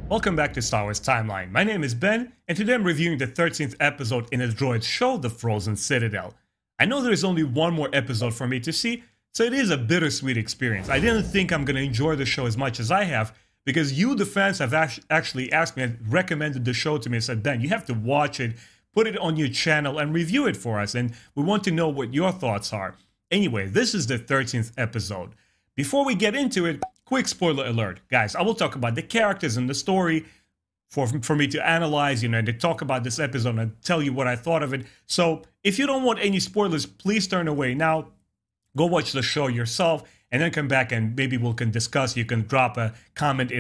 Welcome back to Star Wars Timeline. My name is Ben, and today I'm reviewing the 13th episode in the droid's show, The Frozen Citadel. I know there is only one more episode for me to see, so it is a bittersweet experience. I didn't think I'm going to enjoy the show as much as I have, because you, the fans, have actually asked me and recommended the show to me and said, Ben, you have to watch it, put it on your channel, and review it for us, and we want to know what your thoughts are. Anyway, this is the 13th episode. Before we get into it, quick spoiler alert. Guys, I will talk about the characters and the story for me to analyze, and to talk about this episode and tell you what I thought of it. So, if you don't want any spoilers, please turn away now. Go watch the show yourself, and then come back and maybe we can discuss. You can drop a comment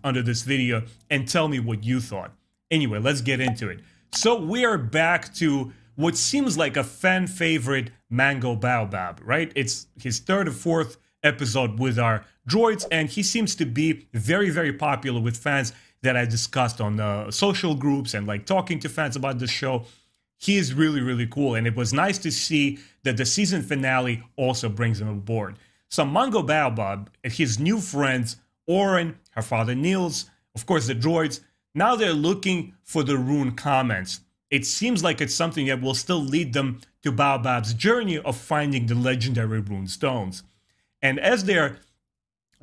under this video and tell me what you thought. Anyway, let's get into it. So, we are back to what seems like a fan favorite, Mango Baobab, right? It's his third or fourth episode with our droids, and he seems to be very, very popular with fans that I discussed on social groups and like talking to fans about the show. He is really, really cool, and it was nice to see that the season finale also brings him aboard. So Mango Baobab and his new friends, Oren, her father Niels, of course the droids, now they're looking for the rune comments. It seems like it's something that will still lead them to Baobab's journey of finding the legendary rune stones. And as they're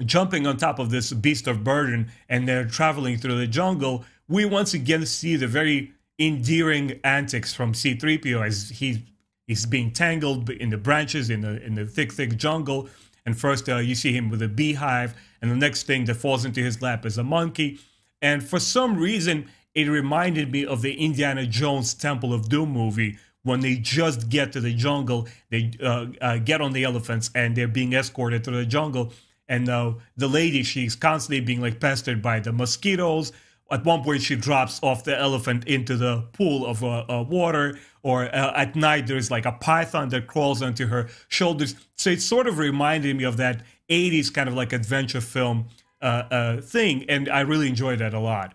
jumping on top of this beast of burden and they're traveling through the jungle, we once again see the very endearing antics from C-3PO as he's being tangled in the branches in the thick jungle. And first you see him with a beehive, and the next thing that falls into his lap is a monkey. And for some reason, it reminded me of the Indiana Jones Temple of Doom movie. When they just get to the jungle, they get on the elephants and they're being escorted through the jungle. And the lady, she's constantly being like pestered by the mosquitoes. At one point, she drops off the elephant into the pool of water. Or at night, there's like a python that crawls onto her shoulders. So it sort of reminded me of that 80s kind of like adventure film thing. And I really enjoyed that a lot.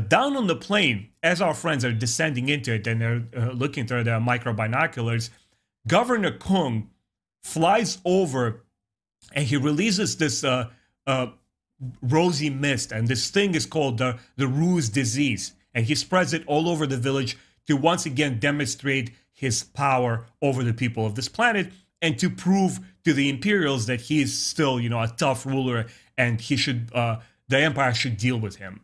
Down on the plane, as our friends are descending into it and they're looking through their micro binoculars, Governor Kung flies over and he releases this rosy mist, and this thing is called the Ruse disease, and he spreads it all over the village to once again demonstrate his power over the people of this planet and to prove to the Imperials that he is still, a tough ruler and he should, the Empire should deal with him.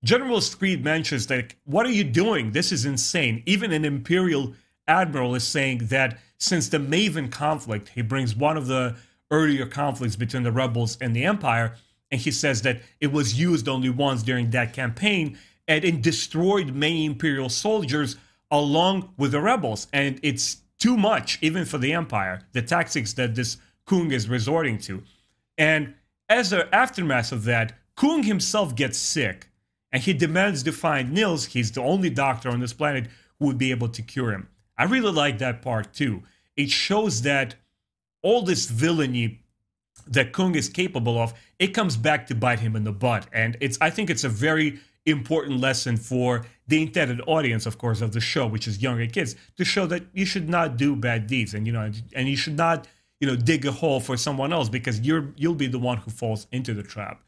General Screed mentions that, what are you doing? This is insane. Even an Imperial admiral is saying that since the Maven conflict, he brings one of the earlier conflicts between the rebels and the Empire, and he says that it was used only once during that campaign, and it destroyed many Imperial soldiers along with the rebels, and it's too much even for the Empire, the tactics that this Kung is resorting to. And as an aftermath of that, Kung himself gets sick, and he demands to find Niels. He's the only doctor on this planet who would be able to cure him. I really like that part too. It shows that all this villainy that Kung is capable of, it comes back to bite him in the butt. And I think it's a very important lesson for the intended audience, of course, of the show, which is younger kids, to show that you should not do bad deeds, and and you should not, dig a hole for someone else, because you'll be the one who falls into the trap.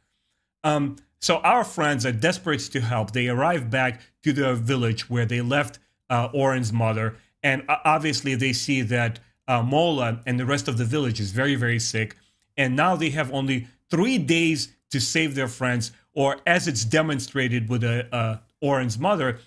So our friends are desperate to help. They arrive back to the village where they left Oren's mother, and obviously they see that Mola and the rest of the village is very, very sick, and now they have only 3 days to save their friends, or as it's demonstrated with Oren's mother,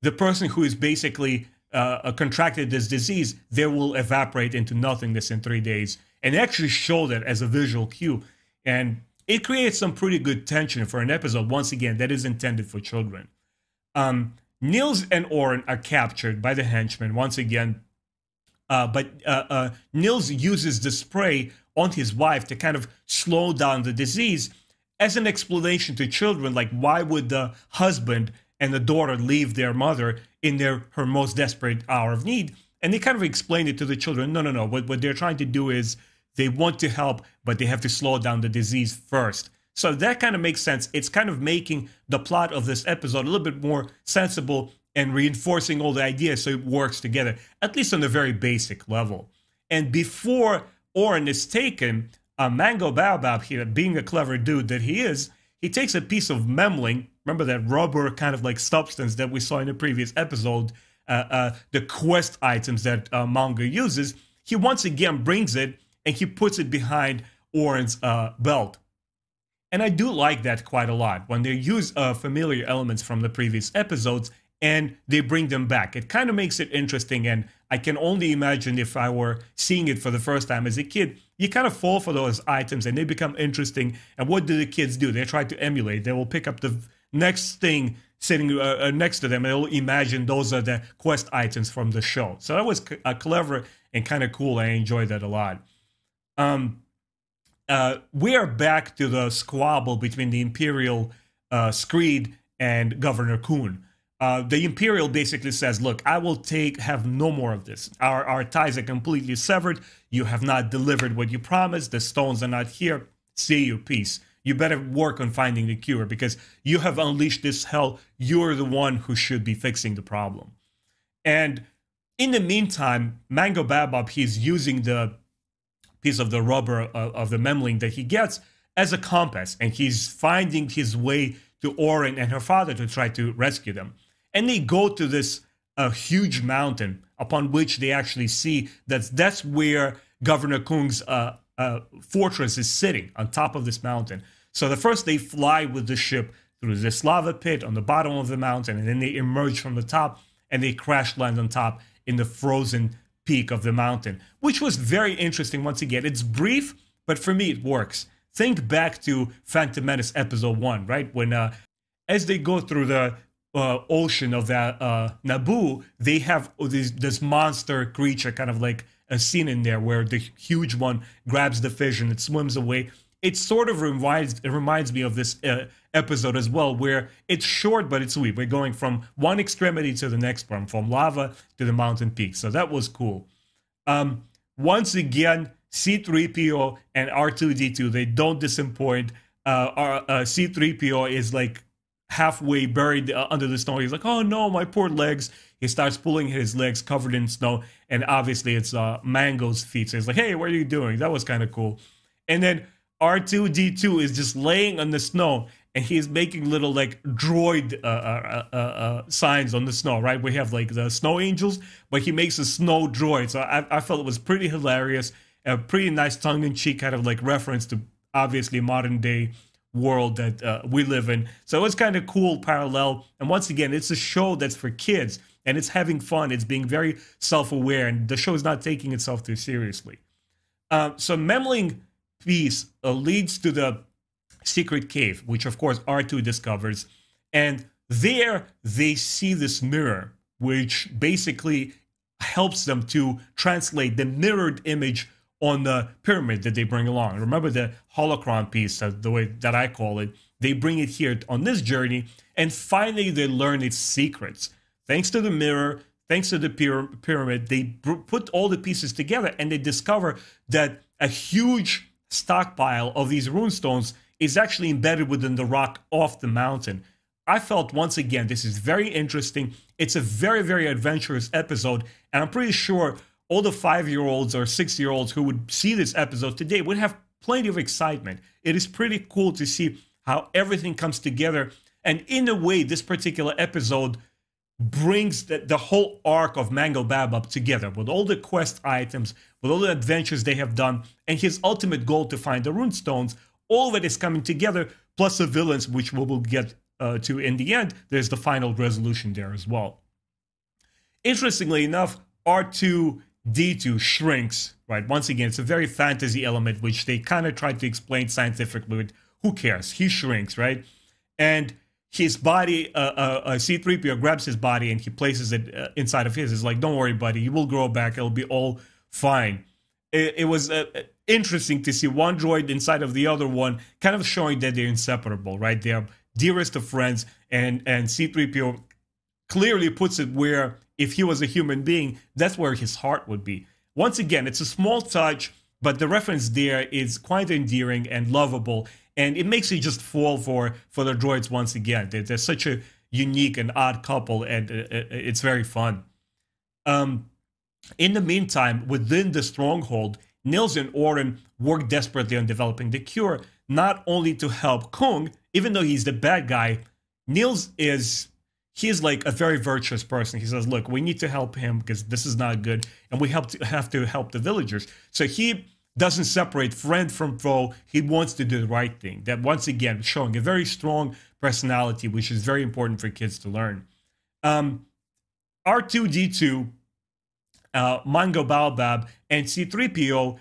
the person who is basically contracted this disease, they will evaporate into nothingness in 3 days, and they actually show that as a visual cue, and it creates some pretty good tension for an episode, once again, that is intended for children. Niels and Oren are captured by the henchmen once again, but Niels uses the spray on his wife to kind of slow down the disease as an explanation to children, like why would the husband and the daughter leave their mother in her most desperate hour of need? And they kind of explain it to the children. No. What they're trying to do is they want to help, but they have to slow down the disease first. So that kind of makes sense. It's kind of making the plot of this episode a little bit more sensible and reinforcing all the ideas so it works together, at least on a very basic level. And before Oren is taken, Mango Baobab here, being a clever dude that he is, he takes a piece of memling remember that rubber kind of like substance that we saw in the previous episode, the quest items that Manga uses, he once again brings it and he puts it behind Auron's belt. And I do like that quite a lot, when they use familiar elements from the previous episodes and they bring them back. It kind of makes it interesting, and I can only imagine if I were seeing it for the first time as a kid, you kind of fall for those items and they become interesting. And what do the kids do? They try to emulate. They will pick up the next thing sitting next to them, and they'll imagine those are the quest items from the show. So that was clever and kind of cool. I enjoyed that a lot. We are back to the squabble between the Imperial Screed and Governor Kun. The Imperial basically says, look, I will have no more of this. Our ties are completely severed. You have not delivered what you promised. The stones are not here. See you, peace. You better work on finding the cure, because you have unleashed this hell. You're the one who should be fixing the problem. And in the meantime, Mango Babab, he's using the piece of the rubber of the memling that he gets as a compass, and he's finding his way to Auron and her father to try to rescue them. And they go to this huge mountain, upon which they actually see that's where Governor Kung's fortress is sitting, on top of this mountain. So the first they fly with the ship through this lava pit on the bottom of the mountain, and then they emerge from the top and they crash land on top in the frozen peak of the mountain, which was very interesting. Once again, it's brief, but for me it works. Think back to Phantom Menace episode 1, right? When as they go through the ocean of that Naboo, they have this monster creature, kind of like a scene in there where the huge one grabs the fish and it swims away. It sort of reminds me of this episode as well, where it's short but it's sweet. We're going from one extremity to the next one, from lava to the mountain peak. So that was cool. Once again, C-3PO and R2-D2, they don't disappoint. C-3PO is like halfway buried under the snow. He's like, oh no, my poor legs. He starts pulling his legs covered in snow, and obviously it's Mango's feet. So he's like, hey, what are you doing? That was kind of cool. And then R2-D2 is just laying on the snow, and he's making little like droid signs on the snow, right? We have like the snow angels, but he makes a snow droid. So I felt it was pretty hilarious, a pretty nice tongue-in-cheek kind of like reference to obviously modern day world that we live in. So it was kind of cool parallel. And once again, it's a show that's for kids, and it's having fun. It's being very self-aware, and the show is not taking itself too seriously. So Memling piece leads to the secret cave, which of course R2 discovers, and there they see this mirror, which basically helps them to translate the mirrored image on the pyramid that they bring along. Remember the holocron piece, the way that I call it, they bring it here on this journey, and finally they learn its secrets. Thanks to the mirror, thanks to the pyramid, they put all the pieces together, and they discover that a huge stockpile of these runestones is actually embedded within the rock off the mountain. I felt, once again, this is very interesting. It's a very, very adventurous episode, and I'm pretty sure all the 5-year-olds or 6-year-olds who would see this episode today would have plenty of excitement. It is pretty cool to see how everything comes together, and in a way, this particular episode brings the whole arc of Mango Babab together, with all the quest items, with all the adventures they have done, and his ultimate goal to find the runestones. All of it is coming together, plus the villains, which we will get to in the end. There's the final resolution there as well. Interestingly enough, R2-D2 shrinks, right? Once again, it's a very fantasy element, which they kind of tried to explain scientifically with, who cares? He shrinks, right? And his body, C-3PO grabs his body and he places it inside of his. It's like, don't worry, buddy, you will grow back. It'll be all fine. It was interesting to see one droid inside of the other one, kind of showing that they're inseparable, right? They are dearest of friends, and C-3PO clearly puts it where, if he was a human being, that's where his heart would be. Once again, it's a small touch, but the reference there is quite endearing and lovable, and it makes you just fall for the droids once again. They're such a unique and odd couple, and it's very fun. In the meantime, within the stronghold, Nils and Auron work desperately on developing the cure, not only to help Kung, even though he's the bad guy, Niels he's like a very virtuous person. He says, look, we need to help him because this is not good, and we have to help the villagers. So he doesn't separate friend from foe. He wants to do the right thing. That, once again, showing a very strong personality, which is very important for kids to learn. R2-D2, Mango Baobab, and C-3PO,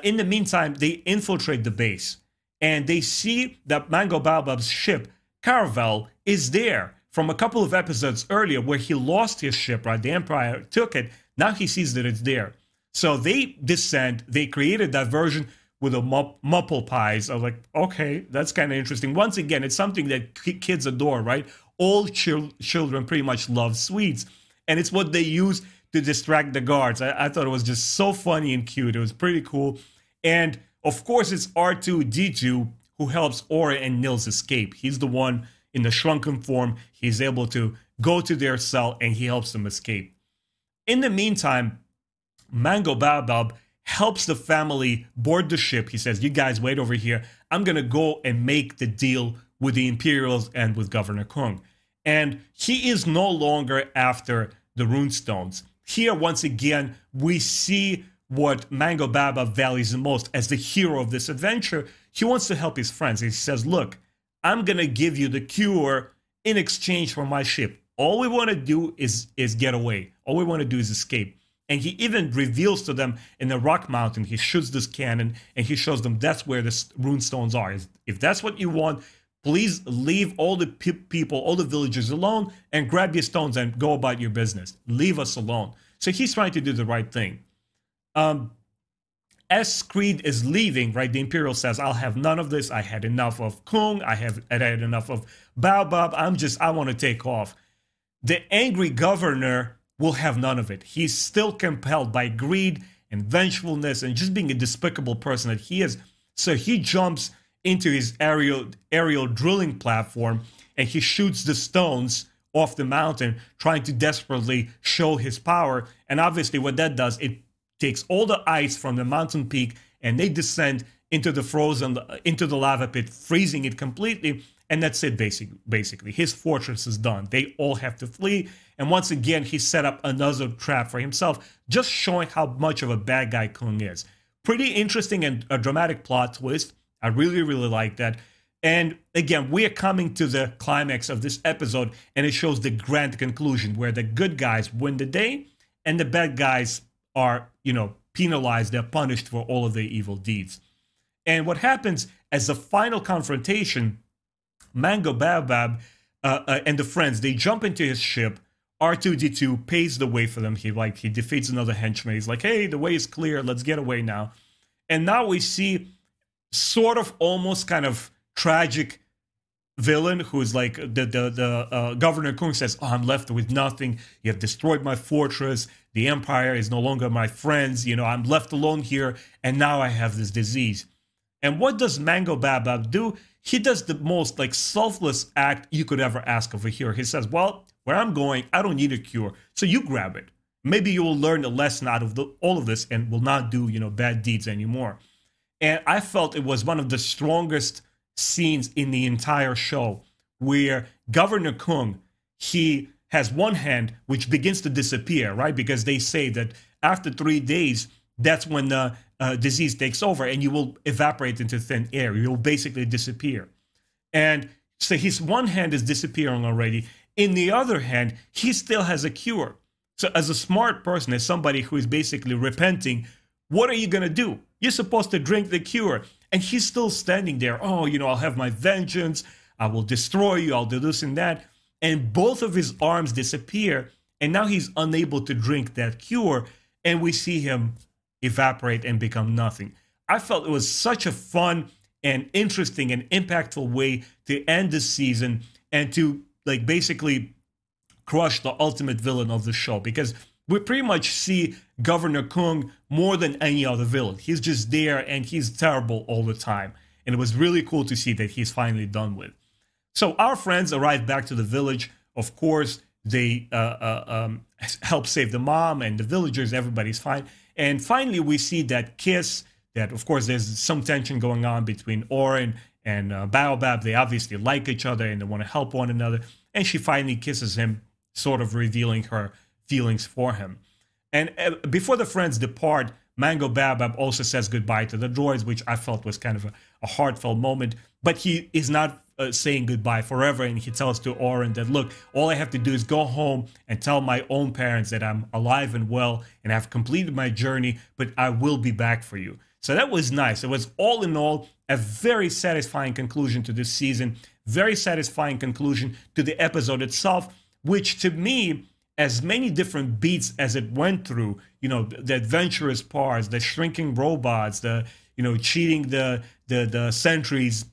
in the meantime, they infiltrate the base. And they see that Mango Baobab's ship, Caravel, is there from a couple of episodes earlier where he lost his ship, right? The Empire took it. Now he sees that it's there. So they descend. They create a diversion with a Mupple pies. I was like, okay, that's kind of interesting. Once again, it's something that kids adore, right? All children pretty much love sweets. And it's what they use to distract the guards. I thought it was just so funny and cute. It was pretty cool. And of course, it's R2-D2 who helps Aurra and Niels escape. He's the one in the shrunken form. He's able to go to their cell and he helps them escape. In the meantime, Mango Baobab helps the family board the ship. He says, you guys wait over here. I'm going to go and make the deal with the Imperials and with Governor Kung. And he is no longer after the runestones. Here, once again, we see what Mango Baobab values the most as the hero of this adventure. He wants to help his friends. He says, look, I'm going to give you the cure in exchange for my ship. All we want to do is get away. All we want to do is escape. And he even reveals to them in the rock mountain, he shoots this cannon and he shows them that's where the runestones are. If that's what you want, please leave all the people, all the villagers alone and grab your stones and go about your business. Leave us alone. So he's trying to do the right thing. As Creed is leaving, right, the Imperial says, I'll have none of this. I had enough of Kung. I had enough of Baobab. I want to take off. The angry governor will have none of it. He's still compelled by greed and vengefulness and just being a despicable person that he is. So he jumps into his aerial drilling platform and he shoots the stones off the mountain, trying to desperately show his power. And obviously what that does, it takes all the ice from the mountain peak and they descend into the lava pit, freezing it completely. And that's it, basically. His fortress is done. They all have to flee. And once again, he set up another trap for himself, just showing how much of a bad guy Kung is. Pretty interesting and a dramatic plot twist. I really, really like that. And again, we are coming to the climax of this episode, and it shows the grand conclusion where the good guys win the day and the bad guys are, penalized. They're punished for all of their evil deeds. And what happens as the final confrontation, Mango Baobab and the friends, they jump into his ship. R2-D2 paves the way for them. He defeats another henchman. He's like, hey, the way is clear. Let's get away now. And now we see sort of almost kind of tragic villain who is like the Governor Kung says, oh, I'm left with nothing. You have destroyed my fortress. The Empire is no longer my friends. I'm left alone here. And now I have this disease. And what does Mango Baobab do? He does the most selfless act you could ever ask of a hero. He says, well, where I'm going, I don't need a cure. So you grab it. Maybe you will learn a lesson out of all of this and will not do, bad deeds anymore. And I felt it was one of the strongest scenes in the entire show where Governor Kung, he has one hand which begins to disappear, right? Because they say that after 3 days, that's when the disease takes over and you will evaporate into thin air. You'll basically disappear. And so his one hand is disappearing already. In the other hand, he still has a cure. So as a smart person, as somebody who is basically repenting, what are you going to do? You're supposed to drink the cure. And he's still standing there. Oh, I'll have my vengeance. I will destroy you. I'll do this and that. And both of his arms disappear. And now he's unable to drink that cure. And we see him evaporate and become nothing. I felt it was such a fun and interesting and impactful way to end this season and to basically crush the ultimate villain of the show, because we pretty much see Governor Kung more than any other villain. He's just there and he's terrible all the time. And it was really cool to see that he's finally done with. So our friends arrive back to the village. Of course, they help save the mom and the villagers. Everybody's fine. And finally, we see that kiss, that of course there's some tension going on between Aurra and Baobab, they obviously like each other and they want to help one another. And she finally kisses him, sort of revealing her feelings for him. And before the friends depart, Mango Baobab also says goodbye to the droids, which I felt was kind of a heartfelt moment. But he is not saying goodbye forever, and he tells to Oren that, look, all I have to do is go home and tell my own parents that I'm alive and well and have completed my journey, but I will be back for you. So that was nice. It was, all in all, a very satisfying conclusion to this season, very satisfying conclusion to the episode itself, which to me, as many different beats as it went through, you know, the adventurous parts, the shrinking robots, the, you know, cheating the sentries,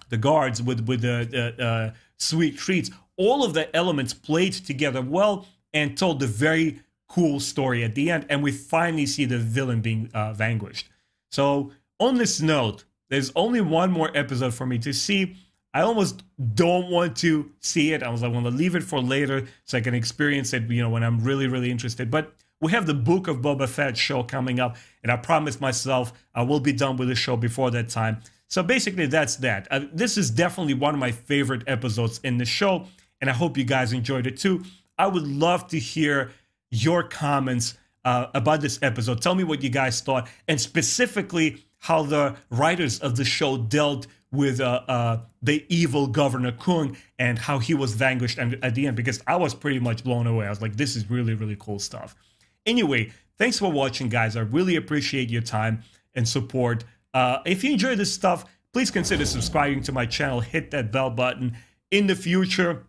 the guards with the sweet treats, all of the elements played together well and told a very cool story at the end, and we finally see the villain being vanquished. So on this note, there's only one more episode for me to see. I almost don't want to see it. I want to leave it for later so I can experience it, you know, when I'm really, really interested. But we have the Book of Boba Fett show coming up, and I promised myself I will be done with the show before that time. So basically, that's that. This is definitely one of my favorite episodes in the show, and I hope you guys enjoyed it too. I would love to hear your comments about this episode. Tell me what you guys thought, and specifically how the writers of the show dealt with the evil Governor Kung and how he was vanquished at the end, because I was pretty much blown away. I was like, this is really, really cool stuff. Anyway, thanks for watching, guys. I really appreciate your time and support. If you enjoy this stuff, please consider subscribing to my channel. Hit that bell button. In the future,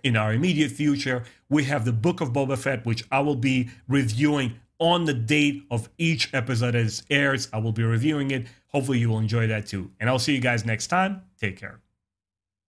in our immediate future, we have the Book of Boba Fett, which I will be reviewing on the date of each episode as it airs. I will be reviewing it. Hopefully you will enjoy that too. And I'll see you guys next time. Take care.